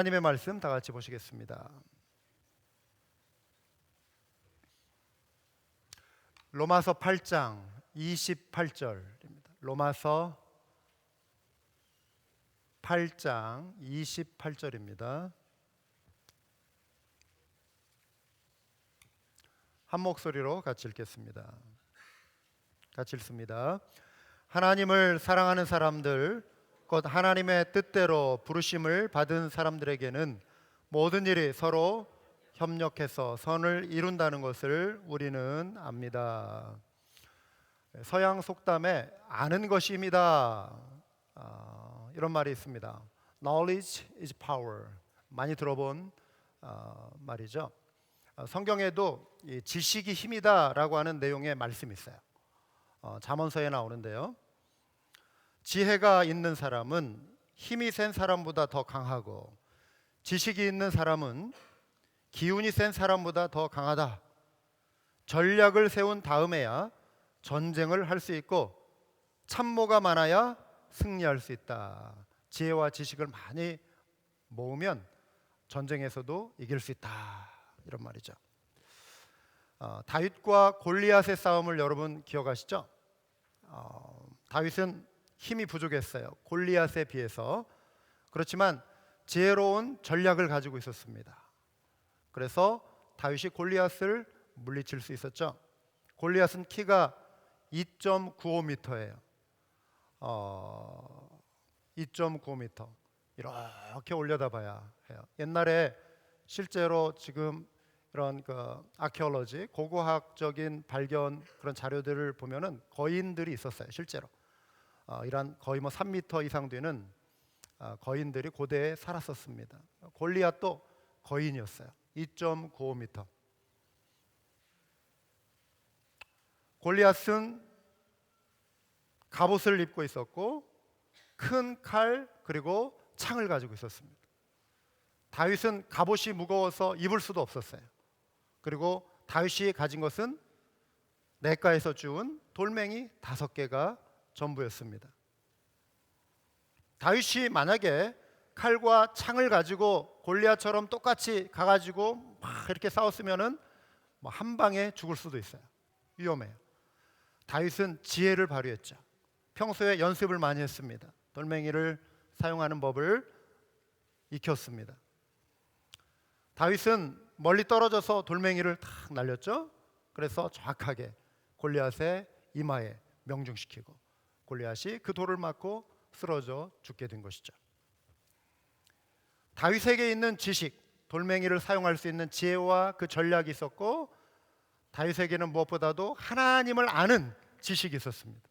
하나님의 말씀 다 같이 보시겠습니다. 로마서 8장 28절입니다. 로마서 8장 28절입니다. 한 목소리로 같이 읽겠습니다. 같이 읽습니다. 하나님을 사랑하는 사람들, 곧 하나님의 뜻대로 부르심을 받은 사람들에게는 모든 일이 서로 협력해서 선을 이룬다는 것을 우리는 압니다. 서양 속담에 아는 것입니다. 이런 말이 있습니다. Knowledge is power. 많이 들어본 말이죠. 성경에도 이 지식이 힘이다라고 하는 내용의 말씀이 있어요. 잠언서에 나오는데요. 지혜가 있는 사람은 힘이 센 사람보다 더 강하고 지식이 있는 사람은 기운이 센 사람보다 더 강하다. 전략을 세운 다음에야 전쟁을 할 수 있고 참모가 많아야 승리할 수 있다. 지혜와 지식을 많이 모으면 전쟁에서도 이길 수 있다. 이런 말이죠. 다윗과 골리앗의 싸움을 여러분 기억하시죠? 다윗은 힘이 부족했어요. 골리앗에 비해서. 그렇지만 지혜로운 전략을 가지고 있었습니다. 그래서 다윗이 골리앗을 물리칠 수 있었죠. 골리앗은 키가 2.95m예요. 2.95m. 이렇게 올려다봐야 해요. 옛날에 실제로 지금 이런 아케올로지, 고고학적인 발견 그런 자료들을 보면은 거인들이 있었어요. 실제로. 이런 거의 3m 이상 되는 거인들이 고대에 살았었습니다. 골리앗도 거인이었어요. 2.95m. 골리앗은 갑옷을 입고 있었고 큰 칼 그리고 창을 가지고 있었습니다. 다윗은 갑옷이 무거워서 입을 수도 없었어요. 그리고 다윗이 가진 것은 냇가에서 주운 돌멩이 5개가 전부였습니다. 다윗이 만약에 칼과 창을 가지고 골리앗처럼 똑같이 가가지고 막 이렇게 싸웠으면은 한 방에 죽을 수도 있어요. 위험해요. 다윗은 지혜를 발휘했죠. 평소에 연습을 많이 했습니다. 돌멩이를 사용하는 법을 익혔습니다. 다윗은 멀리 떨어져서 돌멩이를 탁 날렸죠. 그래서 정확하게 골리앗의 이마에 명중시키고 골리앗이 그 돌을 맞고 쓰러져 죽게 된 것이죠. 다윗에게 있는 지식, 돌멩이를 사용할 수 있는 지혜와 그 전략이 있었고 다윗에게는 무엇보다도 하나님을 아는 지식이 있었습니다.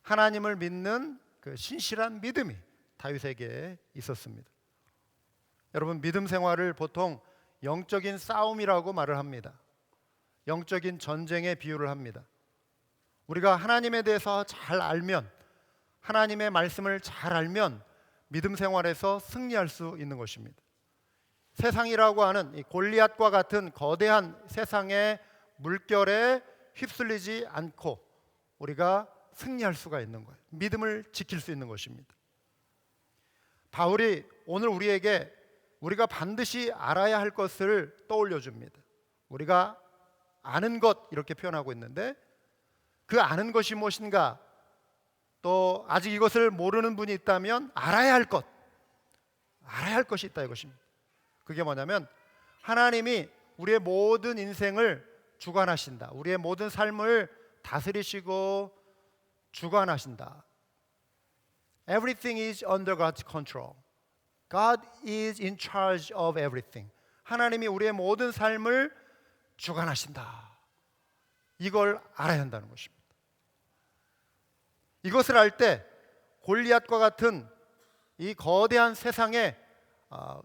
하나님을 믿는 그 신실한 믿음이 다윗에게 있었습니다. 여러분, 믿음 생활을 보통 영적인 싸움이라고 말을 합니다. 영적인 전쟁에 비유를 합니다. 우리가 하나님에 대해서 잘 알면, 하나님의 말씀을 잘 알면 믿음 생활에서 승리할 수 있는 것입니다. 세상이라고 하는 이 골리앗과 같은 거대한 세상의 물결에 휩쓸리지 않고 우리가 승리할 수가 있는 거예요. 믿음을 지킬 수 있는 것입니다. 바울이 오늘 우리에게 우리가 반드시 알아야 할 것을 떠올려 줍니다. 우리가 아는 것 이렇게 표현하고 있는데 그 아는 것이 무엇인가, 또 아직 이것을 모르는 분이 있다면 알아야 할 것이 있다 이것입니다. 그게 뭐냐면 하나님이 우리의 모든 인생을 주관하신다. 우리의 모든 삶을 다스리시고 주관하신다. Everything is under God's control. God is in charge of everything. 하나님이 우리의 모든 삶을 주관하신다. 이걸 알아야 한다는 것입니다. 이것을 알 때 골리앗과 같은 이 거대한 세상의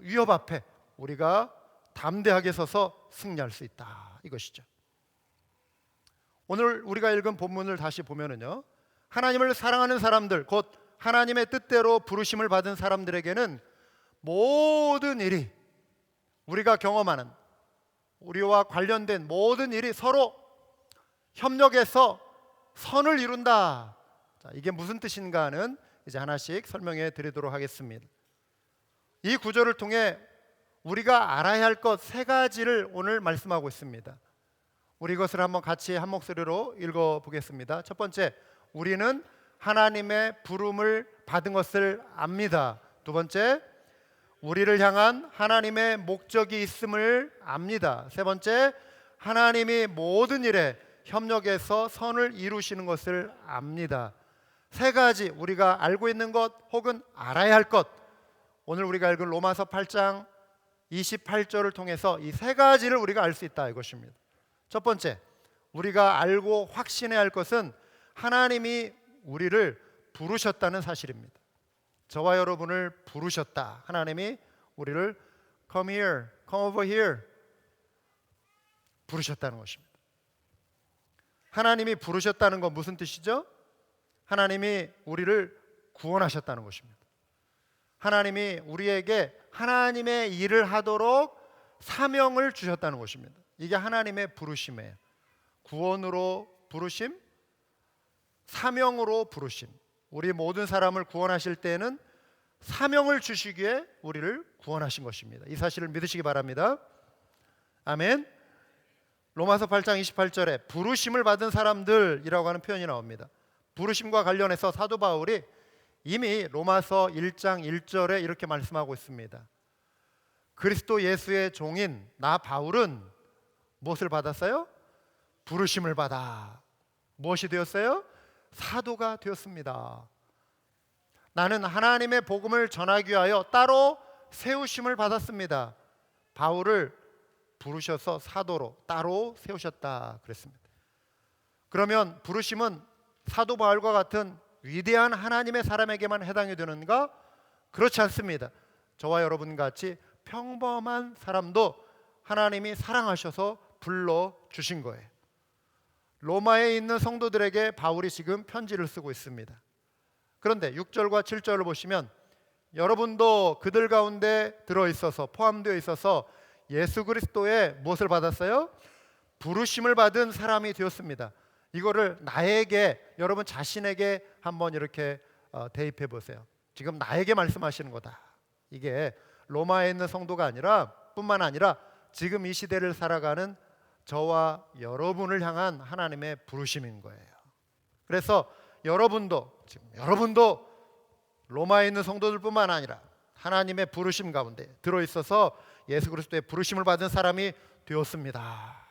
위협 앞에 우리가 담대하게 서서 승리할 수 있다 이것이죠. 오늘 우리가 읽은 본문을 다시 보면은요, 하나님을 사랑하는 사람들, 곧 하나님의 뜻대로 부르심을 받은 사람들에게는 모든 일이, 우리가 경험하는 우리와 관련된 모든 일이 서로 협력해서 선을 이룬다. 자, 이게 무슨 뜻인가는 이제 하나씩 설명해 드리도록 하겠습니다. 이 구절을 통해 우리가 알아야 할 것 세 가지를 오늘 말씀하고 있습니다. 우리 이것을 한번 같이 한 목소리로 읽어보겠습니다. 첫 번째, 우리는 하나님의 부름을 받은 것을 압니다. 두 번째, 우리를 향한 하나님의 목적이 있음을 압니다. 세 번째, 하나님이 모든 일에 협력해서 선을 이루시는 것을 압니다. 세 가지 우리가 알고 있는 것 혹은 알아야 할 것, 오늘 우리가 읽은 로마서 8장 28절을 통해서 이 세 가지를 우리가 알 수 있다 이것입니다. 첫 번째, 우리가 알고 확신해야 할 것은 하나님이 우리를 부르셨다는 사실입니다. 저와 여러분을 부르셨다. 하나님이 우리를 come here, come over here 부르셨다는 것입니다. 하나님이 부르셨다는 건 무슨 뜻이죠? 하나님이 우리를 구원하셨다는 것입니다. 하나님이 우리에게 하나님의 일을 하도록 사명을 주셨다는 것입니다. 이게 하나님의 부르심이에요. 구원으로 부르심, 사명으로 부르심. 우리 모든 사람을 구원하실 때에는 사명을 주시기에 우리를 구원하신 것입니다. 이 사실을 믿으시기 바랍니다. 아멘. 로마서 8장 28절에 부르심을 받은 사람들이라고 하는 표현이 나옵니다. 부르심과 관련해서 사도 바울이 이미 로마서 1장 1절에 이렇게 말씀하고 있습니다. 그리스도 예수의 종인 나 바울은 무엇을 받았어요? 부르심을 받아 무엇이 되었어요? 사도가 되었습니다. 나는 하나님의 복음을 전하기 위하여 따로 세우심을 받았습니다. 바울을 부르셔서 사도로 따로 세우셨다 그랬습니다. 그러면 부르심은 사도 바울과 같은 위대한 하나님의 사람에게만 해당이 되는가? 그렇지 않습니다. 저와 여러분 같이 평범한 사람도 하나님이 사랑하셔서 불러주신 거예요. 로마에 있는 성도들에게 바울이 지금 편지를 쓰고 있습니다. 그런데 6절과 7절을 보시면 여러분도 그들 가운데 들어있어서 포함되어 있어서 예수 그리스도의 무엇을 받았어요? 부르심을 받은 사람이 되었습니다. 이거를 나에게, 여러분 자신에게 한번 이렇게 대입해 보세요. 지금 나에게 말씀하시는 거다. 이게 로마에 있는 성도가 아니라 뿐만 아니라 지금 이 시대를 살아가는 저와 여러분을 향한 하나님의 부르심인 거예요. 그래서 여러분도 로마에 있는 성도들뿐만 아니라 하나님의 부르심 가운데 들어있어서 예수 그리스도의 부르심을 받은 사람이 되었습니다.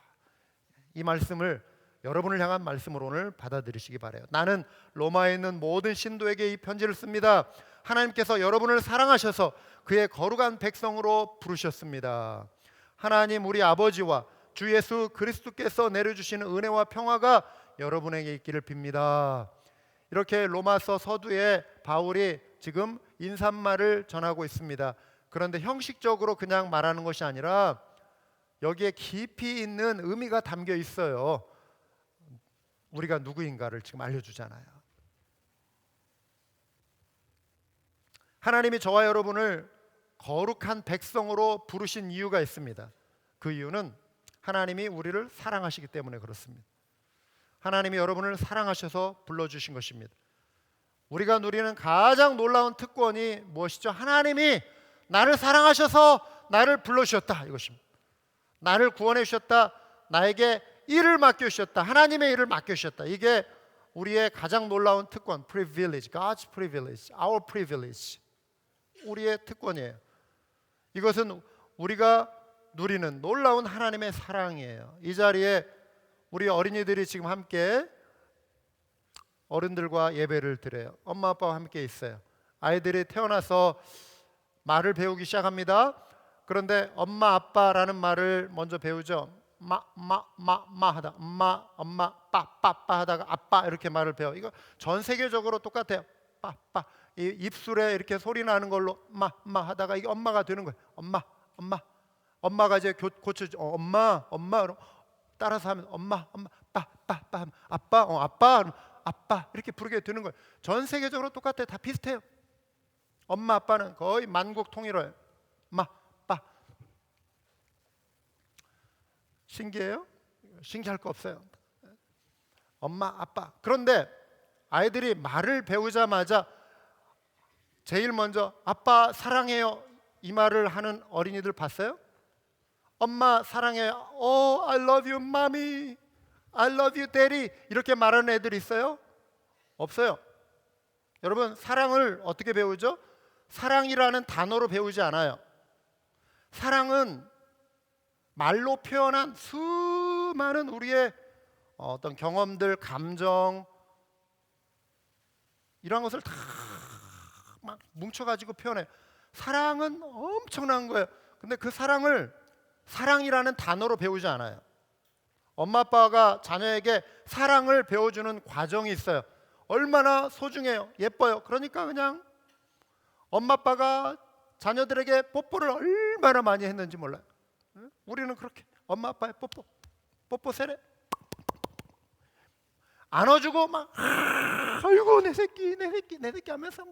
이 말씀을 여러분을 향한 말씀으로 오늘 받아들이시기 바라요. 나는 로마에 있는 모든 신도에게 이 편지를 씁니다. 하나님께서 여러분을 사랑하셔서 그의 거룩한 백성으로 부르셨습니다. 하나님 우리 아버지와 주 예수 그리스도께서 내려주시는 은혜와 평화가 여러분에게 있기를 빕니다. 이렇게 로마서 서두에 바울이 지금 인사말을 전하고 있습니다. 그런데 형식적으로 그냥 말하는 것이 아니라 여기에 깊이 있는 의미가 담겨 있어요. 우리가 누구인가를 지금 알려주잖아요. 하나님이 저와 여러분을 거룩한 백성으로 부르신 이유가 있습니다. 그 이유는 하나님이 우리를 사랑하시기 때문에 그렇습니다. 하나님이 여러분을 사랑하셔서 불러주신 것입니다. 우리가 누리는 가장 놀라운 특권이 무엇이죠? 하나님이 나를 사랑하셔서 나를 불러주셨다 이것입니다. 나를 구원해 주셨다. 나에게 일을 맡겨주셨다. 하나님의 일을 맡겨주셨다. 이게 우리의 가장 놀라운 특권, privilege, God's privilege, our privilege, 우리의 특권이에요. 이것은 우리가 누리는 놀라운 하나님의 사랑이에요. 이 자리에 우리 어린이들이 지금 함께 어른들과 예배를 드려요. 엄마 아빠와 함께 있어요. 아이들이 태어나서 말을 배우기 시작합니다. 그런데 엄마 아빠라는 말을 먼저 배우죠. 마 하다 엄마 빠빠빠 하다가 아빠 이렇게 말을 배워. 이거 전 세계적으로 똑같아요. 빠빠 이 입술에 이렇게 소리 나는 걸로 마 하다가 이게 엄마가 되는 거예요. 엄마가 이제 고쳐줘. 엄마 따라서 하면 엄마 빠빠빠 아빠 이렇게 부르게 되는 거예요. 전 세계적으로 똑같아요. 다 비슷해요. 엄마 아빠는 거의 만국 통일어요. 빠 신기해요? 신기할 거 없어요. 엄마 아빠. 그런데 아이들이 말을 배우자마자 제일 먼저 아빠 사랑해요 이 말을 하는 어린이들 봤어요? 엄마 사랑해. Oh, I love you, mommy. I love you, daddy. 이렇게 말하는 애들 있어요? 없어요. 여러분, 사랑을 어떻게 배우죠? 사랑이라는 단어로 배우지 않아요. 사랑은 말로 표현한 수많은 우리의 어떤 경험들, 감정, 이런 것을 다 막 뭉쳐가지고 표현해요. 사랑은 엄청난 거예요. 근데 그 사랑을 사랑이라는 단어로 배우지 않아요. 엄마 아빠가 자녀에게 사랑을 배워주는 과정이 있어요. 얼마나 소중해요. 예뻐요. 그러니까 그냥 엄마 아빠가 자녀들에게 뽀뽀를 얼마나 많이 했는지 몰라요. 우리는 그렇게 엄마 아빠의 뽀뽀 세례 안아주고 막 아이고 내 새끼 하면서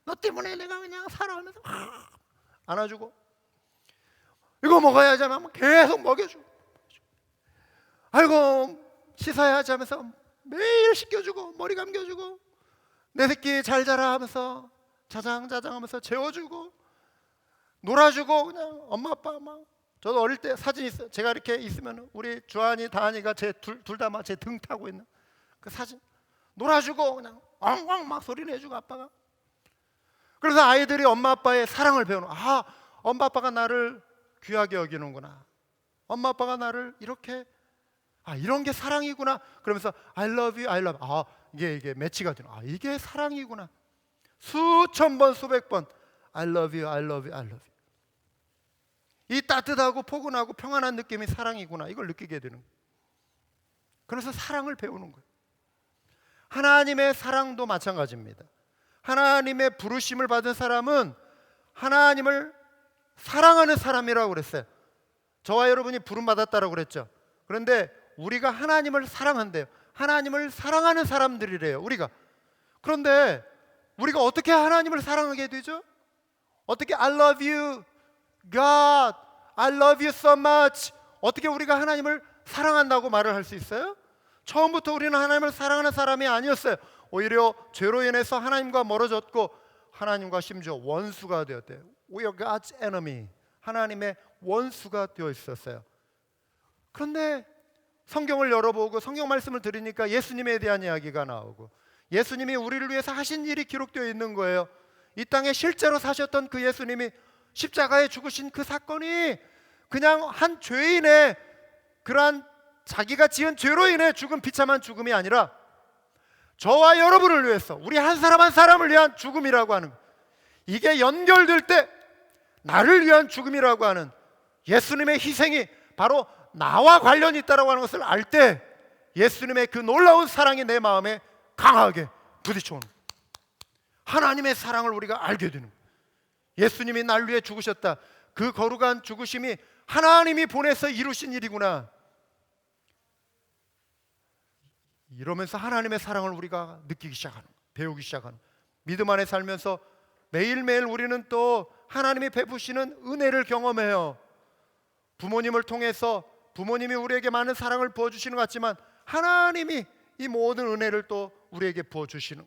너 때문에 내가 그냥 살아가면서 안아주고 이거 먹어야지 하면 계속 먹여주고 아이고 씻어야지 하면서 매일 씻겨주고 머리 감겨주고 내 새끼 잘 자라 하면서 자장자장 하면서 재워주고 놀아주고 그냥 엄마 아빠 막 저도 어릴 때 사진 있어요. 제가 이렇게 있으면 우리 주한이 다한이가 제 둘 다 막 제 등 타고 있는 그 사진 놀아주고 그냥 엉엉 막 소리 내주고 아빠가 그래서 아이들이 엄마 아빠의 사랑을 배우는 아 엄마 아빠가 나를 귀하게 여기는구나 엄마 아빠가 나를 이렇게 아 이런 게 사랑이구나 그러면서 I love you, I love you. 아 이게 매치가 되는 아 이게 사랑이구나 수천 번 수백 번 I love you, I love you, I love you. 이 따뜻하고 포근하고 평안한 느낌이 사랑이구나 이걸 느끼게 되는 거예요. 그래서 사랑을 배우는 거예요. 하나님의 사랑도 마찬가지입니다. 하나님의 부르심을 받은 사람은 하나님을 사랑하는 사람이라고 그랬어요. 저와 여러분이 부름받았다라고 그랬죠. 그런데 우리가 하나님을 사랑한대요. 하나님을 사랑하는 사람들이래요 우리가. 그런데 우리가 어떻게 하나님을 사랑하게 되죠? 어떻게 I love you God, I love you so much 어떻게 우리가 하나님을 사랑한다고 말을 할 수 있어요? 처음부터 우리는 하나님을 사랑하는 사람이 아니었어요. 오히려 죄로 인해서 하나님과 멀어졌고 하나님과 심지어 원수가 되었대요. We are God's enemy. 하나님의 원수가 되어 있었어요. 그런데 성경을 열어보고 성경 말씀을 들으니까 예수님에 대한 이야기가 나오고 예수님이 우리를 위해서 하신 일이 기록되어 있는 거예요. 이 땅에 실제로 사셨던 그 예수님이 십자가에 죽으신 그 사건이 그냥 한 죄인의 그러한 자기가 지은 죄로 인해 죽은 비참한 죽음이 아니라 저와 여러분을 위해서 우리 한 사람 한 사람을 위한 죽음이라고 하는 이게 연결될 때 나를 위한 죽음이라고 하는 예수님의 희생이 바로 나와 관련이 있다고 하는 것을 알 때 예수님의 그 놀라운 사랑이 내 마음에 강하게 부딪혀오는 하나님의 사랑을 우리가 알게 되는 예수님이 날 위해 죽으셨다. 그 거룩한 죽으심이 하나님이 보내서 이루신 일이구나. 이러면서 하나님의 사랑을 우리가 느끼기 시작하는 배우기 시작하는 믿음 안에 살면서 매일매일 우리는 또 하나님이 베푸시는 은혜를 경험해요. 부모님을 통해서 부모님이 우리에게 많은 사랑을 부어주시는 것 같지만 하나님이 이 모든 은혜를 또 우리에게 부어주시는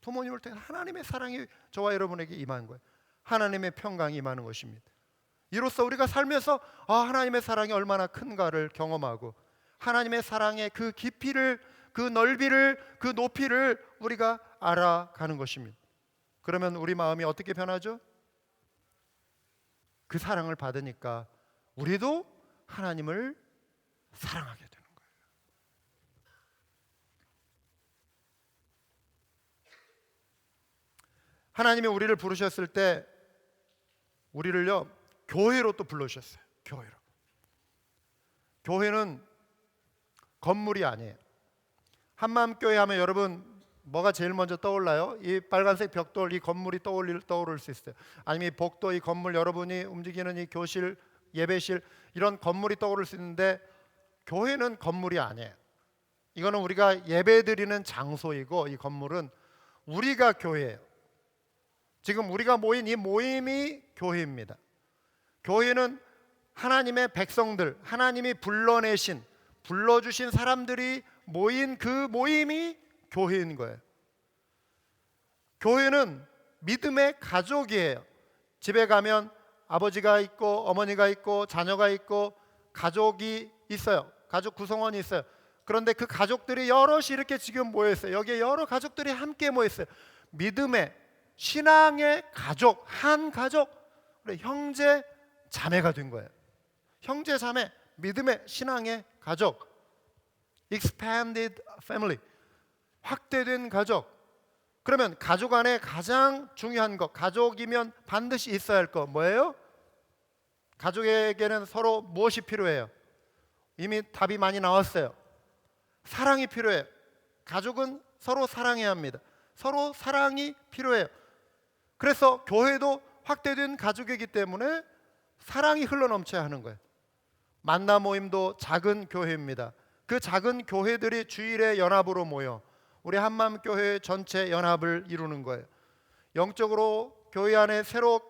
부모님을 통해 하나님의 사랑이 저와 여러분에게 임한 거예요. 하나님의 평강이 임하는 것입니다. 이로써 우리가 살면서 하나님의 사랑이 얼마나 큰가를 경험하고 하나님의 사랑의 그 깊이를 그 넓이를 그 높이를 우리가 알아가는 것입니다. 그러면 우리 마음이 어떻게 변하죠? 그 사랑을 받으니까 우리도 하나님을 사랑하게 되는 거예요. 하나님이 우리를 부르셨을 때 우리를요 교회로 또 불러주셨어요. 교회로. 교회는 건물이 아니에요. 한마음교회 하면 여러분 뭐가 제일 먼저 떠올라요? 이 빨간색 벽돌 이 건물이 떠오를 수 있어요. 아니면 이 복도 이 건물 여러분이 움직이는 이 교실 예배실 이런 건물이 떠오를 수 있는데 교회는 건물이 아니에요. 이거는 우리가 예배드리는 장소이고 이 건물은 우리가 교회예요. 지금 우리가 모인 이 모임이 교회입니다. 교회는 하나님의 백성들, 하나님이 불러주신 사람들이 모인 그 모임이 교회인 거예요. 교회는 믿음의 가족이에요. 집에 가면 아버지가 있고 어머니가 있고 자녀가 있고 가족이 있어요. 가족 구성원이 있어요. 그런데 그 가족들이 여럿이 이렇게 지금 모여 있어요. 여기에 여러 가족들이 함께 모여 있어요. 믿음의 신앙의 가족, 한 가족, 형제 자매가 된 거예요. 형제 자매, 믿음의 신앙의 가족, expanded family, 확대된 가족. 그러면 가족 안에 가장 중요한 것, 가족이면 반드시 있어야 할 것 뭐예요? 가족에게는 서로 무엇이 필요해요? 이미 답이 많이 나왔어요. 사랑이 필요해요. 가족은 서로 사랑해야 합니다. 서로 사랑이 필요해요. 그래서 교회도 확대된 가족이기 때문에 사랑이 흘러넘쳐야 하는 거예요. 만나 모임도 작은 교회입니다. 그 작은 교회들이 주일에 연합으로 모여 우리 한마음교회 전체 연합을 이루는 거예요. 영적으로 교회 안에 새로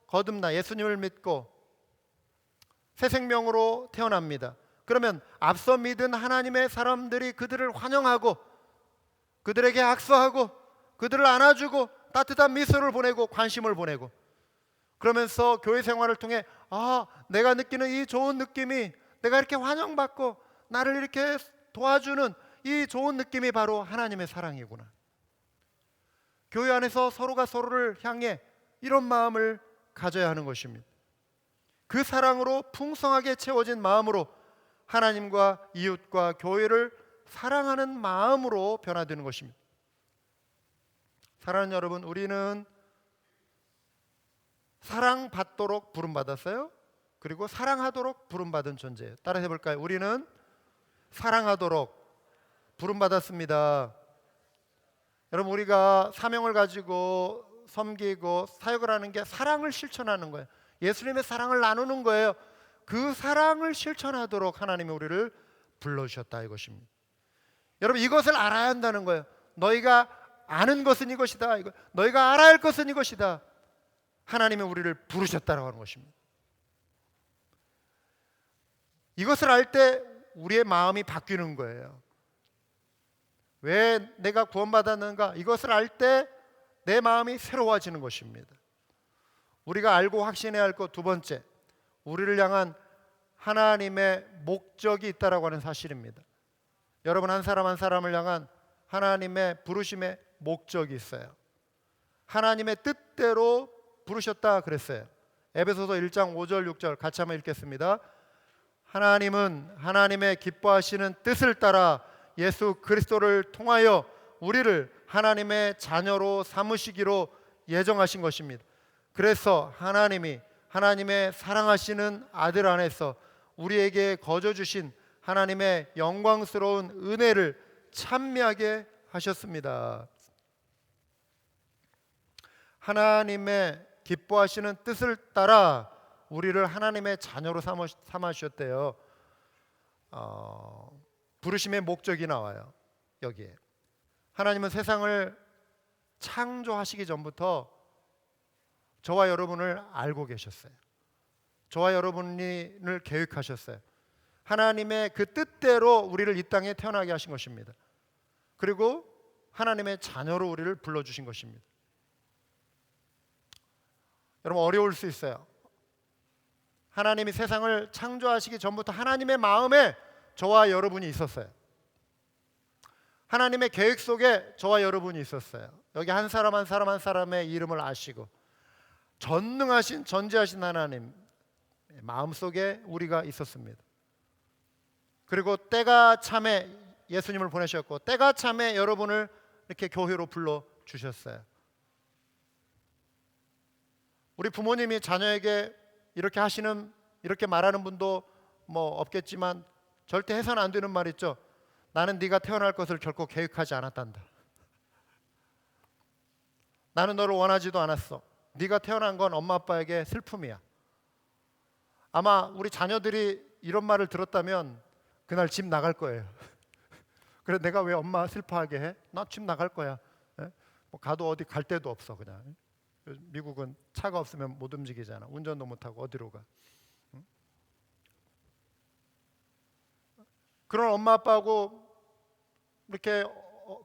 거듭나 예수님을 믿고 새 생명으로 태어납니다. 그러면 앞서 믿은 하나님의 사람들이 그들을 환영하고 그들에게 악수하고 그들을 안아주고 따뜻한 미소를 보내고 관심을 보내고, 그러면서 교회 생활을 통해 내가 느끼는 이 좋은 느낌이, 내가 이렇게 환영받고 나를 이렇게 도와주는 이 좋은 느낌이 바로 하나님의 사랑이구나. 교회 안에서 서로가 서로를 향해 이런 마음을 가져야 하는 것입니다. 그 사랑으로 풍성하게 채워진 마음으로 하나님과 이웃과 교회를 사랑하는 마음으로 변화되는 것입니다. 사랑하는 여러분, 우리는 사랑받도록 부름받았어요. 그리고 사랑하도록 부름받은 존재예요. 따라 해볼까요? 우리는 사랑하도록 부름받았습니다. 여러분, 우리가 사명을 가지고 섬기고 사역을 하는 게 사랑을 실천하는 거예요. 예수님의 사랑을 나누는 거예요. 그 사랑을 실천하도록 하나님이 우리를 불러주셨다 이것입니다. 여러분, 이것을 알아야 한다는 거예요. 너희가 아는 것은 이것이다. 너희가 알아야 할 것은 이것이다. 하나님이 우리를 부르셨다라고 하는 것입니다. 이것을 알 때 우리의 마음이 바뀌는 거예요. 왜 내가 구원받았는가? 이것을 알 때 내 마음이 새로워지는 것입니다. 우리가 알고 확신해야 할 것 두 번째, 우리를 향한 하나님의 목적이 있다라고 하는 사실입니다. 여러분, 한 사람 한 사람을 향한 하나님의 부르심의 목적이 있어요. 하나님의 뜻대로 부르셨다 그랬어요. 에베소서 1장 5절 6절 같이 한번 읽겠습니다. 하나님은 하나님의 기뻐하시는 뜻을 따라 예수 그리스도를 통하여 우리를 하나님의 자녀로 삼으시기로 예정하신 것입니다. 그래서 하나님이 하나님의 사랑하시는 아들 안에서 우리에게 거저 주신 하나님의 영광스러운 은혜를 찬미하게 하셨습니다. 하나님의 기뻐하시는 뜻을 따라 우리를 하나님의 자녀로 삼으셨대요. 부르심의 목적이 나와요. 여기에 하나님은 세상을 창조하시기 전부터 저와 여러분을 알고 계셨어요. 저와 여러분을 계획하셨어요. 하나님의 그 뜻대로 우리를 이 땅에 태어나게 하신 것입니다. 그리고 하나님의 자녀로 우리를 불러주신 것입니다. 여러분, 어려울 수 있어요. 하나님이 세상을 창조하시기 전부터 하나님의 마음에 저와 여러분이 있었어요. 하나님의 계획 속에 저와 여러분이 있었어요. 여기 한 사람 한 사람 한 사람의 이름을 아시고 전능하신 전지하신 하나님 마음속에 우리가 있었습니다. 그리고 때가 참에 예수님을 보내셨고 때가 참에 여러분을 이렇게 교회로 불러주셨어요. 우리 부모님이 자녀에게 이렇게 하시는, 이렇게 말하는 분도 뭐 없겠지만 절대 해서는 안 되는 말 있죠. 나는 네가 태어날 것을 결코 계획하지 않았단다. 나는 너를 원하지도 않았어. 네가 태어난 건 엄마 아빠에게 슬픔이야. 아마 우리 자녀들이 이런 말을 들었다면 그날 집 나갈 거예요. 그래, 내가 왜 엄마 슬퍼하게 해? 나 집 나갈 거야. 뭐 가도 어디 갈 데도 없어. 그냥 미국은 차가 없으면 못 움직이잖아. 운전도 못하고 어디로 가. 그런 엄마 아빠하고 이렇게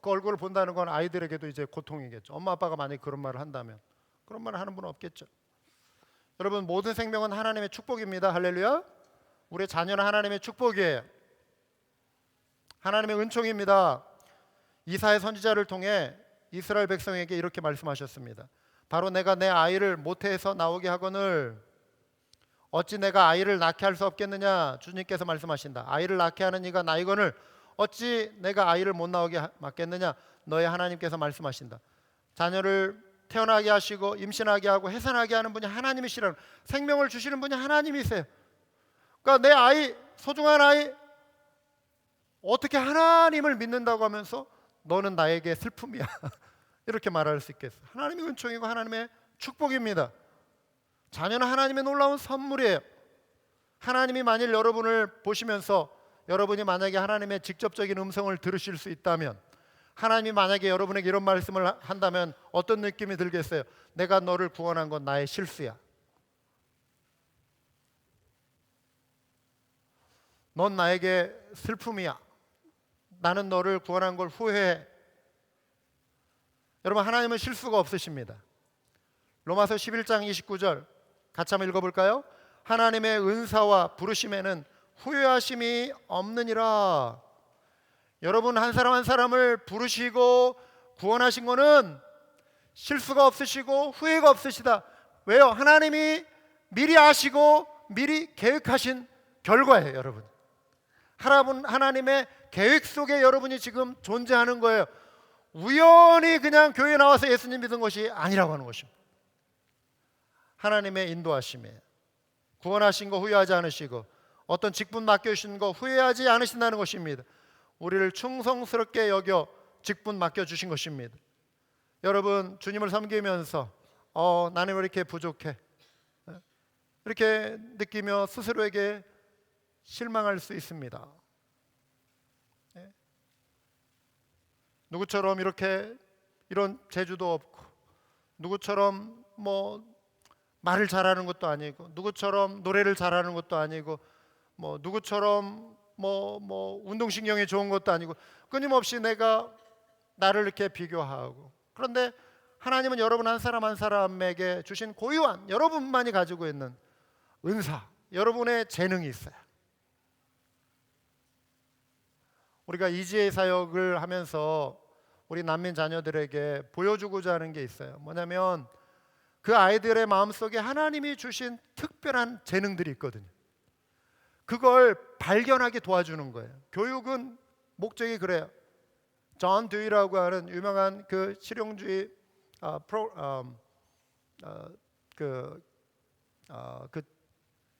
그 얼굴을 본다는 건 아이들에게도 이제 고통이겠죠. 엄마 아빠가 만약에 그런 말을 한다면 그런 말을 하는 분은 없겠죠. 여러분, 모든 생명은 하나님의 축복입니다. 할렐루야. 우리의 자녀는 하나님의 축복이에요. 하나님의 은총입니다. 이사야 선지자를 통해 이스라엘 백성에게 이렇게 말씀하셨습니다. 바로 내가 내 아이를 모태에서 나오게 하거늘 어찌 내가 아이를 낳게 할 수 없겠느냐. 주님께서 말씀하신다. 아이를 낳게 하는 이가 나이거늘 어찌 내가 아이를 못 나오게 맡겠느냐. 너의 하나님께서 말씀하신다. 자녀를 태어나게 하시고 임신하게 하고 해산하게 하는 분이 하나님이시라는, 생명을 주시는 분이 하나님이세요. 그러니까 내 아이, 소중한 아이, 어떻게 하나님을 믿는다고 하면서 너는 나에게 슬픔이야 이렇게 말할 수 있겠어요? 하나님의 은총이고 하나님의 축복입니다. 자녀는 하나님의 놀라운 선물이에요. 하나님이 만일 여러분을 보시면서 여러분이 만약에 하나님의 직접적인 음성을 들으실 수 있다면, 하나님이 만약에 여러분에게 이런 말씀을 한다면 어떤 느낌이 들겠어요? 내가 너를 구원한 건 나의 실수야. 넌 나에게 슬픔이야. 나는 너를 구원한 걸 후회해. 여러분, 하나님은 실수가 없으십니다. 로마서 11장 29절 같이 한번 읽어볼까요? 하나님의 은사와 부르심에는 후회하심이 없느니라. 여러분, 한 사람 한 사람을 부르시고 구원하신 거는 실수가 없으시고 후회가 없으시다. 왜요? 하나님이 미리 아시고 미리 계획하신 결과예요. 여러분, 하나님의 계획 속에 여러분이 지금 존재하는 거예요. 우연히 그냥 교회에 나와서 예수님 믿은 것이 아니라고 하는 것입니다. 하나님의 인도하심이에요. 구원하신 거 후회하지 않으시고 어떤 직분 맡겨주신 거 후회하지 않으신다는 것입니다. 우리를 충성스럽게 여겨 직분 맡겨주신 것입니다. 여러분, 주님을 섬기면서 나는 왜 이렇게 부족해, 이렇게 느끼며 스스로에게 실망할 수 있습니다. 누구처럼 이런 재주도 없고, 누구처럼 말을 잘하는 것도 아니고, 누구처럼 노래를 잘하는 것도 아니고, 누구처럼 운동신경이 좋은 것도 아니고, 끊임없이 내가 나를 이렇게 비교하고. 그런데 하나님은 여러분 한 사람 한 사람에게 주신 고유한, 여러분만이 가지고 있는 은사, 여러분의 재능이 있어요. 우리가 이지혜 사역을 하면서 우리 난민 자녀들에게 보여주고자 하는 게 있어요. 뭐냐면 그 아이들의 마음속에 하나님이 주신 특별한 재능들이 있거든요. 그걸 발견하게 도와주는 거예요. 교육은 목적이 그래요. 존 듀이라고 하는 유명한 그 실용주의 그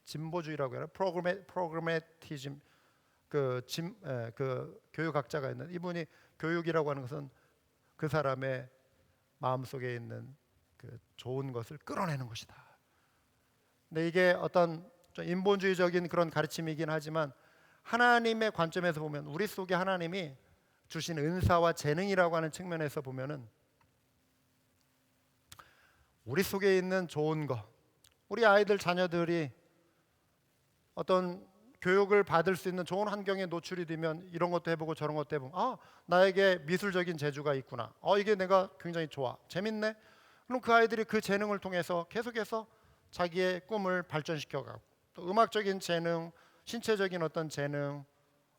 진보주의라고 해요. 프로그래티즘 그 교육학자가 있는, 이분이 교육이라고 하는 것은 그 사람의 마음속에 있는 그 좋은 것을 끌어내는 것이다. 근데 이게 어떤 좀 인본주의적인 그런 가르침이긴 하지만 하나님의 관점에서 보면, 우리 속에 하나님이 주신 은사와 재능이라고 하는 측면에서 보면은 우리 속에 있는 좋은 것, 우리 아이들 자녀들이 어떤 교육을 받을 수 있는 좋은 환경에 노출이 되면 이런 것도 해보고 저런 것도 해보고, 나에게 미술적인 재주가 있구나, 이게 내가 굉장히 좋아, 재밌네. 그럼 그 아이들이 그 재능을 통해서 계속해서 자기의 꿈을 발전시켜가고, 또 음악적인 재능, 신체적인 어떤 재능,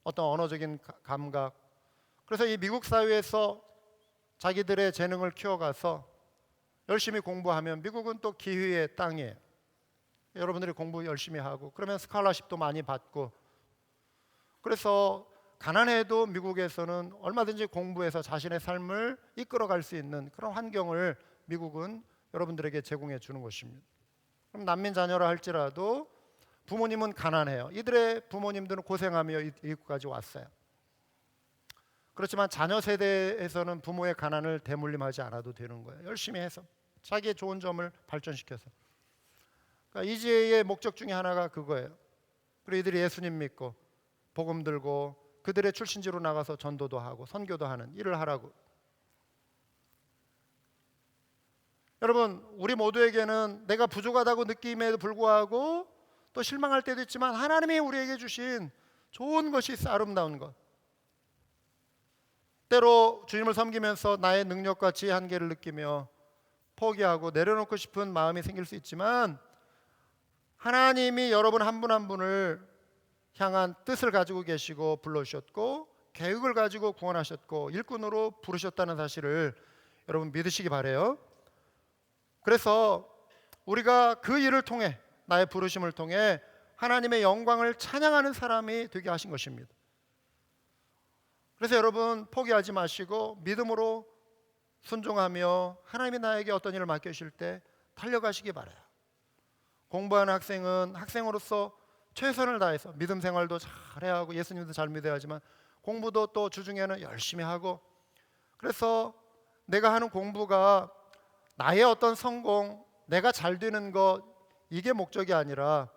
어떤 언어적인 감각. 그래서 이 미국 사회에서 자기들의 재능을 키워가서 열심히 공부하면, 미국은 또 기회의 땅이에요. 여러분들이 공부 열심히 하고 그러면 스칼라십도 많이 받고, 그래서 가난해도 미국에서는 얼마든지 공부해서 자신의 삶을 이끌어갈 수 있는 그런 환경을 미국은 여러분들에게 제공해 주는 것입니다. 그럼 난민 자녀라 할지라도 부모님은 가난해요. 이들의 부모님들은 고생하며 이곳까지 왔어요. 그렇지만 자녀 세대에서는 부모의 가난을 대물림하지 않아도 되는 거예요. 열심히 해서 자기의 좋은 점을 발전시켜서. 그러니까 이지혜의 목적 중에 하나가 그거예요. 그리고 이들이 예수님 믿고 복음 들고 그들의 출신지로 나가서 전도도 하고 선교도 하는 일을 하라고. 여러분, 우리 모두에게는 내가 부족하다고 느낌에도 불구하고 또 실망할 때도 있지만 하나님이 우리에게 주신 좋은 것이 있어, 아름다운 것. 때로 주님을 섬기면서 나의 능력과 지혜 한계를 느끼며 포기하고 내려놓고 싶은 마음이 생길 수 있지만, 하나님이 여러분 한 분 한 분을 향한 뜻을 가지고 계시고 불러주셨고 계획을 가지고 구원하셨고 일꾼으로 부르셨다는 사실을 여러분 믿으시기 바래요. 그래서 우리가 그 일을 통해, 나의 부르심을 통해 하나님의 영광을 찬양하는 사람이 되게 하신 것입니다. 그래서 여러분 포기하지 마시고 믿음으로 순종하며 하나님이 나에게 어떤 일을 맡겨주실 때 달려가시기 바라요. 공부하는 학생은 학생으로서 최선을 다해서 믿음 생활도 잘해야 하고 예수님도 잘 믿어야 하지만 공부도 또 주중에는 열심히 하고, 그래서 내가 하는 공부가 나의 어떤 성공, 내가 잘 되는 것, 이게 목적이 아니라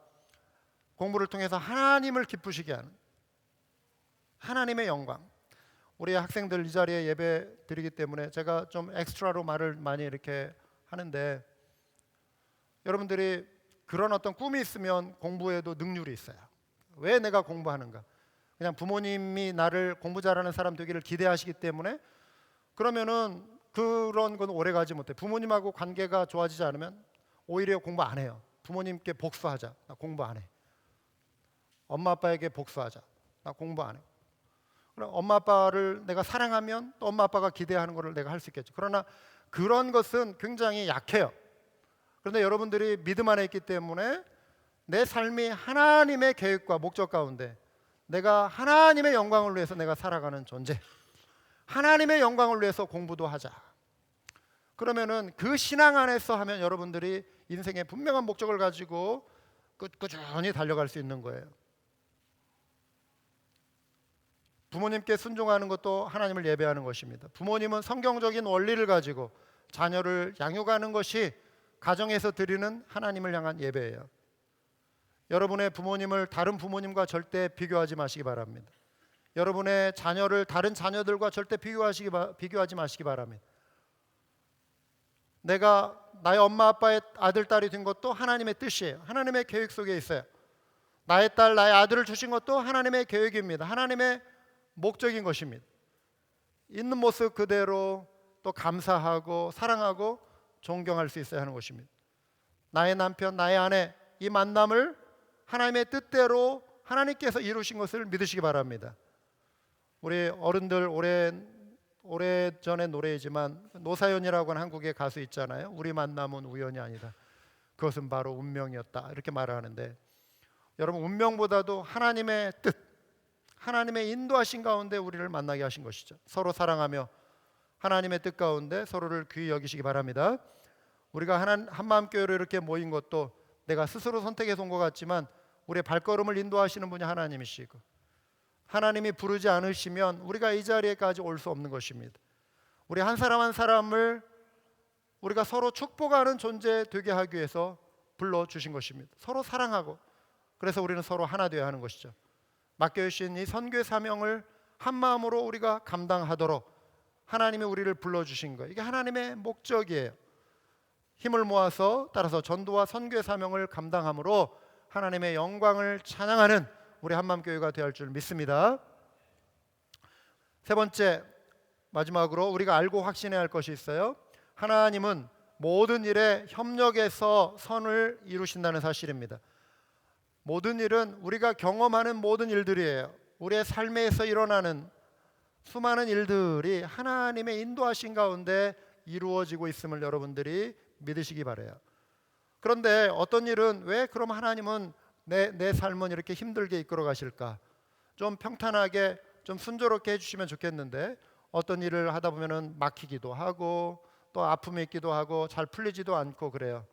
공부를 통해서 하나님을 기쁘시게 하는 하나님의 영광. 우리 학생들 이 자리에 예배 드리기 때문에 제가 좀 엑스트라로 말을 많이 이렇게 하는데, 여러분들이 그런 어떤 꿈이 있으면 공부에도 능률이 있어요. 왜 내가 공부하는가? 그냥 부모님이 나를 공부 잘하는 사람 되기를 기대하시기 때문에, 그러면은 그런 건 오래 가지 못해. 부모님하고 관계가 좋아지지 않으면 오히려 공부 안 해요. 부모님께 복수하자. 나 공부 안 해. 엄마 아빠에게 복수하자. 나 공부 안 해. 그럼 엄마 아빠를 내가 사랑하면 또 엄마 아빠가 기대하는 것을 내가 할 수 있겠죠. 그러나 그런 것은 굉장히 약해요. 그런데 여러분들이 믿음 안에 있기 때문에 내 삶이 하나님의 계획과 목적 가운데 내가 하나님의 영광을 위해서 내가 살아가는 존재, 하나님의 영광을 위해서 공부도 하자. 그러면은 그 신앙 안에서 하면 여러분들이 인생의 분명한 목적을 가지고 꾸준히 달려갈 수 있는 거예요. 부모님께 순종하는 것도 하나님을 예배하는 것입니다. 부모님은 성경적인 원리를 가지고 자녀를 양육하는 것이 가정에서 드리는 하나님을 향한 예배예요. 여러분의 부모님을 다른 부모님과 절대 비교하지 마시기 바랍니다. 여러분의 자녀를 다른 자녀들과 절대 비교하지 마시기 바랍니다. 내가 나의 엄마 아빠의 아들 딸이 된 것도 하나님의 뜻이에요. 하나님의 계획 속에 있어요. 나의 딸 나의 아들을 주신 것도 하나님의 계획입니다. 하나님의 목적인 것입니다. 있는 모습 그대로 또 감사하고 사랑하고 존경할 수 있어야 하는 것입니다. 나의 남편 나의 아내, 이 만남을 하나님의 뜻대로 하나님께서 이루신 것을 믿으시기 바랍니다. 우리 어른들 오래전의 노래이지만 노사연이라고 하는 한국의 가수 있잖아요. 우리 만남은 우연이 아니다. 그것은 바로 운명이었다. 이렇게 말을 하는데, 여러분 운명보다도 하나님의 뜻, 하나님의 인도하신 가운데 우리를 만나게 하신 것이죠. 서로 사랑하며 하나님의 뜻 가운데 서로를 귀히 여기시기 바랍니다. 우리가 한마음교회로 이렇게 모인 것도 내가 스스로 선택해서 온 것 같지만 우리의 발걸음을 인도하시는 분이 하나님이시고, 하나님이 부르지 않으시면 우리가 이 자리에까지 올 수 없는 것입니다. 우리 한 사람 한 사람을 우리가 서로 축복하는 존재 되게 하기 위해서 불러주신 것입니다. 서로 사랑하고, 그래서 우리는 서로 하나 되어야 하는 것이죠. 맡겨주신 이 선교의 사명을 한 마음으로 우리가 감당하도록 하나님이 우리를 불러주신 거예요. 이게 하나님의 목적이에요. 힘을 모아서 따라서 전도와 선교의 사명을 감당함으로 하나님의 영광을 찬양하는 우리 한마음교회가 되어야 할 줄 믿습니다. 세 번째, 마지막으로 우리가 알고 확신해야 할 것이 있어요. 하나님은 모든 일에 협력해서 선을 이루신다는 사실입니다. 모든 일은 우리가 경험하는 모든 일들이에요. 우리의 삶에서 일어나는 수많은 일들이 하나님의 인도하신 가운데 이루어지고 있음을 여러분들이 믿으시기 바라요. 그런데 어떤 일은 왜 그럼 하나님은 내 삶은 이렇게 힘들게 이끌어 가실까? 좀 평탄하게 좀 순조롭게 해주시면 좋겠는데 어떤 일을 하다 보면은 막히기도 하고 또 아픔이 있기도 하고 잘 풀리지도 않고 그래요.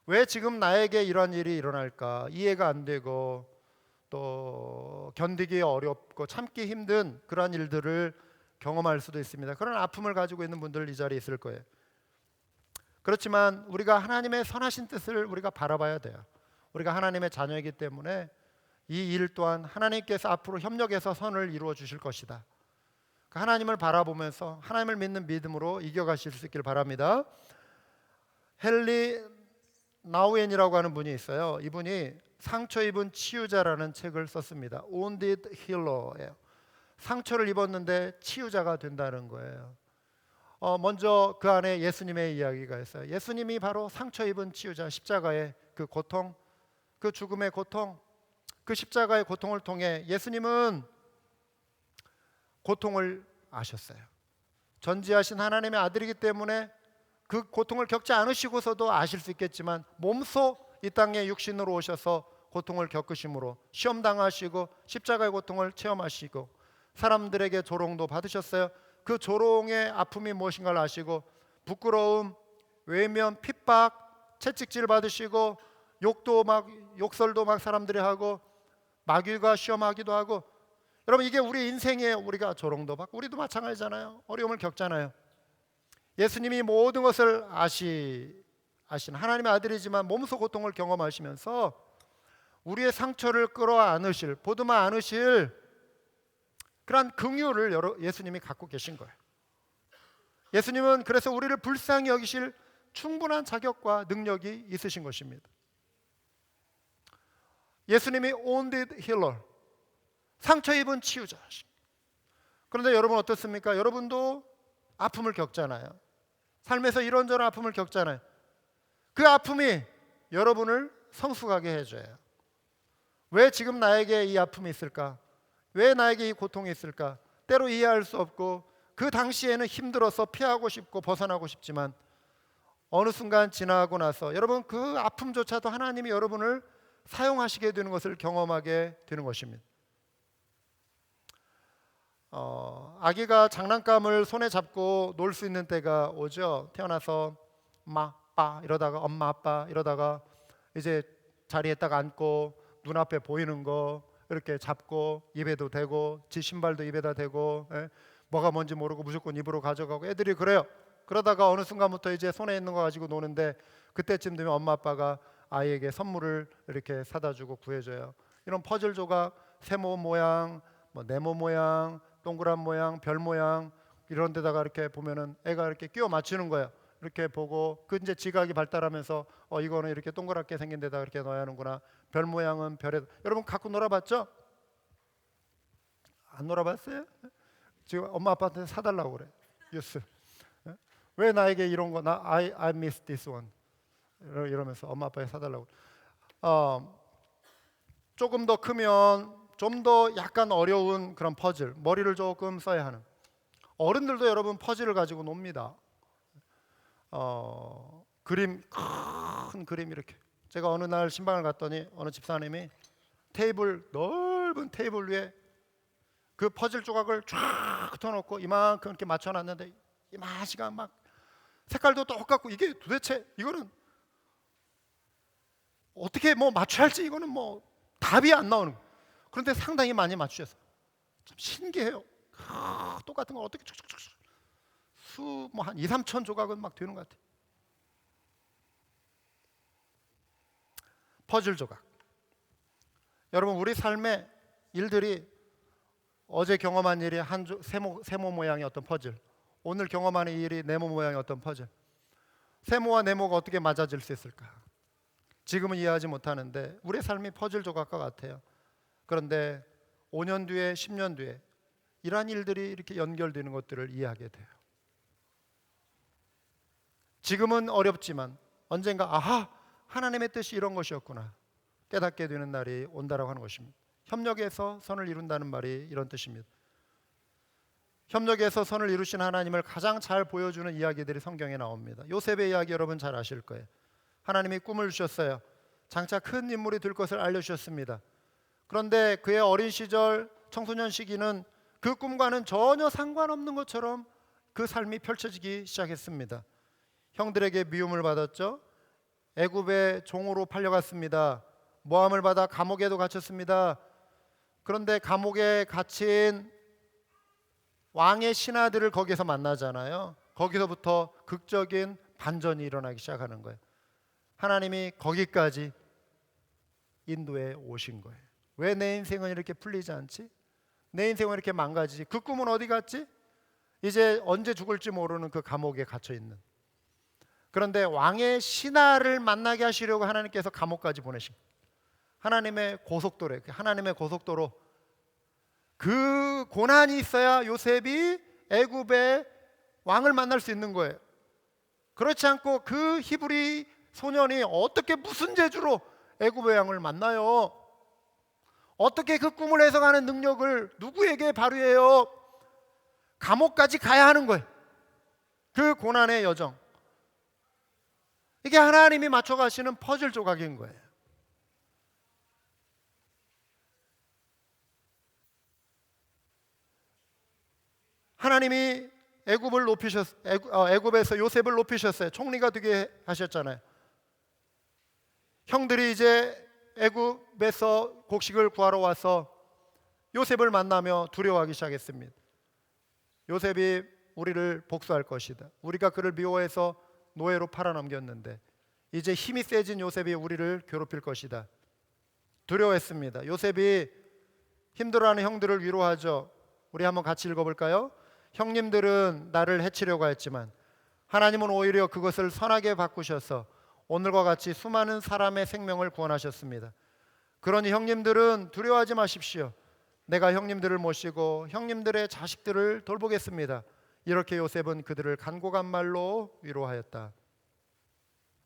왜 지금 나에게 이런 일이 일어날까? 이해가 안 되고 또 견디기 어렵고 참기 힘든 그런 일들을 경험할 수도 있습니다. 그런 아픔을 가지고 있는 분들 이 자리에 있을 거예요. 그렇지만 우리가 하나님의 선하신 뜻을 우리가 바라봐야 돼요. 우리가 하나님의 자녀이기 때문에 이 일 또한 하나님께서 앞으로 협력해서 선을 이루어 주실 것이다. 하나님을 바라보면서 하나님을 믿는 믿음으로 이겨가실 수 있길 바랍니다. 헨리 나우엔이라고 하는 분이 있어요. 이분이 상처 입은 치유자라는 책을 썼습니다. Wounded Healer예요. 상처를 입었는데 치유자가 된다는 거예요. 먼저 그 안에 예수님의 이야기가 있어요. 예수님이 바로 상처 입은 치유자, 십자가의 그 고통, 그 죽음의 고통, 그 십자가의 고통을 통해 예수님은 고통을 아셨어요. 전지하신 하나님의 아들이기 때문에 그 고통을 겪지 않으시고서도 아실 수 있겠지만 몸소 이 땅에 육신으로 오셔서 고통을 겪으심으로 시험 당하시고 십자가의 고통을 체험하시고 사람들에게 조롱도 받으셨어요. 그 조롱의 아픔이 무엇인가를 아시고 부끄러움, 외면, 핍박, 채찍질 받으시고 욕설도 막 사람들이 하고 마귀가 시험하기도 하고, 여러분 이게 우리 인생이에요. 우리가 조롱도 받고 우리도 마찬가지잖아요. 어려움을 겪잖아요. 예수님이 모든 것을 아신 하나님의 아들이지만 몸소 고통을 경험하시면서 우리의 상처를 끌어안으실, 보듬어 안으실 그러한 긍휼을 예수님이 갖고 계신 거예요. 예수님은 그래서 우리를 불쌍히 여기실 충분한 자격과 능력이 있으신 것입니다. 예수님이 wounded healer, 상처 입은 치유자. 그런데 여러분 어떻습니까? 여러분도 아픔을 겪잖아요. 삶에서 이런저런 아픔을 겪잖아요. 그 아픔이 여러분을 성숙하게 해줘요. 왜 지금 나에게 이 아픔이 있을까? 왜 나에게 이 고통이 있을까? 때로 이해할 수 없고 그 당시에는 힘들어서 피하고 싶고 벗어나고 싶지만 어느 순간 지나고 나서 여러분 그 아픔조차도 하나님이 여러분을 사용하시게 되는 것을 경험하게 되는 것입니다. 아기가 장난감을 손에 잡고 놀 수 있는 때가 오죠. 태어나서 엄마, 아빠 이러다가 엄마, 아빠 이러다가 이제 자리에 딱 앉고 눈앞에 보이는 거 이렇게 잡고 입에도 대고 지 신발도 입에다 대고 뭐가 뭔지 모르고 무조건 입으로 가져가고 애들이 그래요. 그러다가 어느 순간부터 이제 손에 있는 거 가지고 노는데 그때쯤 되면 엄마 아빠가 아이에게 선물을 이렇게 사다 주고 구해줘요. 이런 퍼즐 조각, 세모 모양, 뭐 네모 모양, 동그란 모양, 별 모양 이런 데다가 이렇게 보면은 애가 이렇게 끼워 맞추는 거예요. 이렇게 보고 그 이제 지각이 발달하면서 이거는 이렇게 동그랗게 생긴 데다 이렇게 넣어야 하는구나. 별 모양은 별에. 여러분 갖고 놀아봤죠? 안 놀아봤어요? 지금 엄마 아빠한테 사달라고 그래. 뉴스. 왜 나에게 이런 거 I miss this one 이러면서 엄마 아빠에 사달라고. 조금 더 크면 좀 더 약간 어려운 그런 퍼즐, 머리를 조금 써야 하는. 어른들도 여러분 퍼즐을 가지고 놉니다. 그림, 큰 그림 이렇게. 제가 어느 날 신방을 갔더니 어느 집사님이 넓은 테이블 위에 그 퍼즐 조각을 쫙 흩어놓고 이만큼 이렇게 맞춰놨는데 이만시가 막 색깔도 똑같고 이게 도대체 이거는 어떻게 뭐 맞춰야 할지 이거는 뭐 답이 안 나오는 거예요. 그런데 상당히 많이 맞추셨어요. 참 신기해요. 똑같은 걸 어떻게 쭉쭉쭉 뭐 한 2, 3천 조각은 막 되는 것 같아요. 퍼즐 조각. 여러분 우리 삶의 일들이 어제 경험한 일이 세모 모양의 어떤 퍼즐, 오늘 경험하는 일이 네모 모양의 어떤 퍼즐. 세모와 네모가 어떻게 맞아질 수 있을까? 지금은 이해하지 못하는데 우리의 삶이 퍼즐 조각과 같아요. 그런데 5년 뒤에 10년 뒤에 이러한 일들이 이렇게 연결되는 것들을 이해하게 돼요. 지금은 어렵지만 언젠가 하나님의 뜻이 이런 것이었구나 깨닫게 되는 날이 온다라고 하는 것입니다. 협력해서 선을 이룬다는 말이 이런 뜻입니다. 협력해서 선을 이루신 하나님을 가장 잘 보여주는 이야기들이 성경에 나옵니다. 요셉의 이야기 여러분 잘 아실 거예요. 하나님이 꿈을 주셨어요. 장차 큰 인물이 될 것을 알려주셨습니다. 그런데 그의 어린 시절 청소년 시기는 그 꿈과는 전혀 상관없는 것처럼 그 삶이 펼쳐지기 시작했습니다. 형들에게 미움을 받았죠. 애굽의 종으로 팔려갔습니다. 모함을 받아 감옥에도 갇혔습니다. 그런데 감옥에 갇힌 왕의 신하들을 거기서 만나잖아요. 거기서부터 극적인 반전이 일어나기 시작하는 거예요. 하나님이 거기까지 인도해 오신 거예요. 왜 내 인생은 이렇게 풀리지 않지? 내 인생은 이렇게 망가지지? 그 꿈은 어디 갔지? 이제 언제 죽을지 모르는 그 감옥에 갇혀 있는. 그런데 왕의 신하를 만나게 하시려고 하나님께서 감옥까지 보내신. 하나님의 고속도로 그 고난이 있어야 요셉이 애굽의 왕을 만날 수 있는 거예요. 그렇지 않고 그 히브리 소년이 어떻게 무슨 재주로 애굽의 왕을 만나요? 어떻게 그 꿈을 해석하는 능력을 누구에게 발휘해요? 감옥까지 가야 하는 거예요. 그 고난의 여정. 이게 하나님이 맞춰가시는 퍼즐 조각인 거예요. 하나님이 애굽에서 요셉을 높이셨어요. 총리가 되게 하셨잖아요. 형들이 이제 애굽에서 곡식을 구하러 와서 요셉을 만나며 두려워하기 시작했습니다. 요셉이 우리를 복수할 것이다. 우리가 그를 미워해서 노예로 팔아넘겼는데 이제 힘이 세진 요셉이 우리를 괴롭힐 것이다. 두려워했습니다. 요셉이 힘들어하는 형들을 위로하죠. 우리 한번 같이 읽어볼까요? 형님들은 나를 해치려고 했지만 하나님은 오히려 그것을 선하게 바꾸셔서 오늘과 같이 수많은 사람의 생명을 구원하셨습니다. 그러니 형님들은 두려워하지 마십시오. 내가 형님들을 모시고 형님들의 자식들을 돌보겠습니다. 이렇게 요셉은 그들을 간곡한 말로 위로하였다.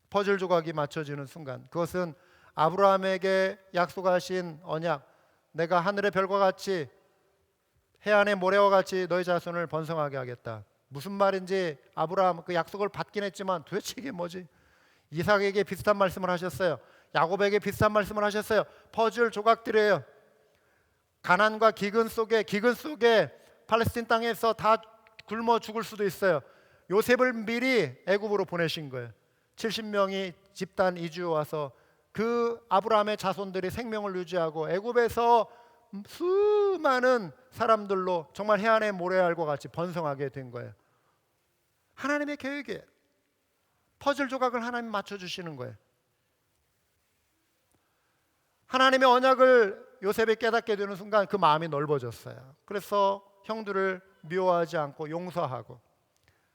퍼즐 조각이 맞춰지는 순간, 그것은 아브라함에게 약속하신 언약, 내가 하늘의 별과 같이 해안의 모래와 같이 너희 자손을 번성하게 하겠다. 무슨 말인지 아브라함 그 약속을 받긴 했지만 도대체 이게 뭐지? 이삭에게 비슷한 말씀을 하셨어요. 야곱에게 비슷한 말씀을 하셨어요. 퍼즐 조각들이에요. 가난과 기근 속에 팔레스틴 땅에서 다 굶어 죽을 수도 있어요. 요셉을 미리 애굽으로 보내신 거예요. 70명이 집단 이주 와서 그 아브라함의 자손들이 생명을 유지하고 애굽에서 수많은 사람들로 정말 해안의 모래알과 같이 번성하게 된 거예요. 하나님의 계획이에요. 퍼즐 조각을 하나님 맞춰주시는 거예요. 하나님의 언약을 요셉이 깨닫게 되는 순간 그 마음이 넓어졌어요. 그래서 형들을 미워하지 않고 용서하고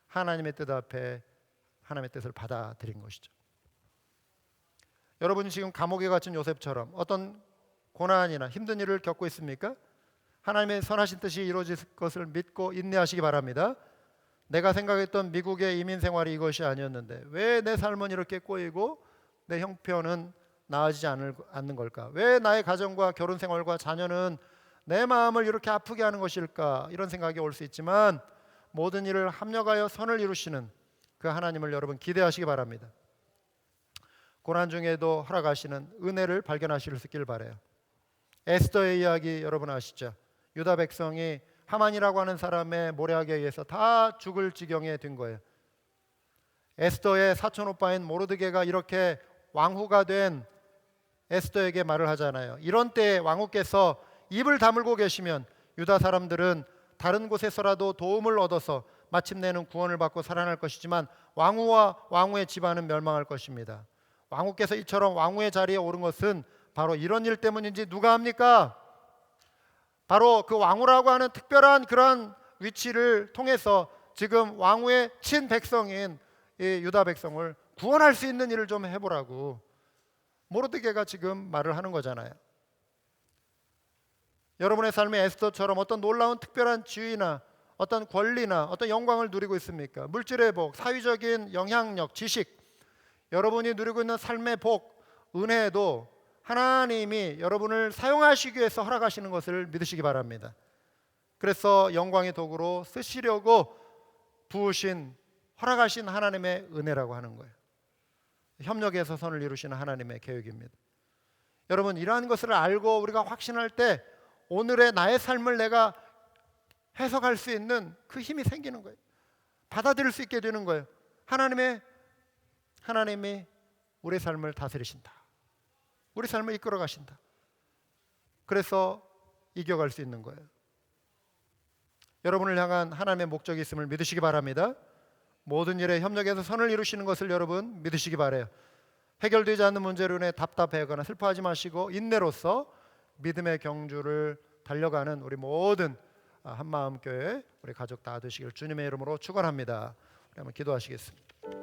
하나님의 뜻 앞에 하나님의 뜻을 받아들인 것이죠. 여러분이 지금 감옥에 갇힌 요셉처럼 어떤 고난이나 힘든 일을 겪고 있습니까? 하나님의 선하신 뜻이 이루어질 것을 믿고 인내하시기 바랍니다. 내가 생각했던 미국의 이민 생활이 이것이 아니었는데 왜 내 삶은 이렇게 꼬이고 내 형편은 나아지지 않는 걸까? 왜 나의 가정과 결혼 생활과 자녀는 내 마음을 이렇게 아프게 하는 것일까? 이런 생각이 올 수 있지만 모든 일을 합력하여 선을 이루시는 그 하나님을 여러분 기대하시기 바랍니다. 고난 중에도 허락하시는 은혜를 발견하실 수 있길 바라요. 에스더의 이야기 여러분 아시죠? 유다 백성이 하만이라고 하는 사람의 모략에 의해서 다 죽을 지경에 든 거예요. 에스더의 사촌 오빠인 모르드게가 이렇게 왕후가 된 에스더에게 말을 하잖아요. 이런 때에 왕후께서 입을 다물고 계시면 유다 사람들은 다른 곳에서라도 도움을 얻어서 마침내는 구원을 받고 살아날 것이지만 왕후와 왕후의 집안은 멸망할 것입니다. 왕후께서 이처럼 왕후의 자리에 오른 것은 바로 이런 일 때문인지 누가 합니까? 바로 그 왕후라고 하는 특별한 그런 위치를 통해서 지금 왕후의 친백성인 이 유다 백성을 구원할 수 있는 일을 좀 해보라고 모르드게가 지금 말을 하는 거잖아요. 여러분의 삶에 에스더처럼 어떤 놀라운 특별한 지위나 어떤 권리나 어떤 영광을 누리고 있습니까? 물질의 복, 사회적인 영향력, 지식, 여러분이 누리고 있는 삶의 복, 은혜도 하나님이 여러분을 사용하시기 위해서 허락하시는 것을 믿으시기 바랍니다. 그래서 영광의 도구로 쓰시려고 부으신 허락하신 하나님의 은혜라고 하는 거예요. 협력해서 선을 이루시는 하나님의 계획입니다. 여러분 이러한 것을 알고 우리가 확신할 때 오늘의 나의 삶을 내가 해석할 수 있는 그 힘이 생기는 거예요. 받아들일 수 있게 되는 거예요. 하나님이 우리 삶을 다스리신다. 우리 삶을 이끌어 가신다. 그래서 이겨갈 수 있는 거예요. 여러분을 향한 하나님의 목적이 있음을 믿으시기 바랍니다. 모든 일에 협력해서 선을 이루시는 것을 여러분 믿으시기 바라요. 해결되지 않는 문제로 인해 답답해하거나 슬퍼하지 마시고 인내로서 믿음의 경주를 달려가는 우리 모든 한마음교회 우리 가족 다 되시길 주님의 이름으로 축원합니다. 우리 한번 기도하시겠습니다.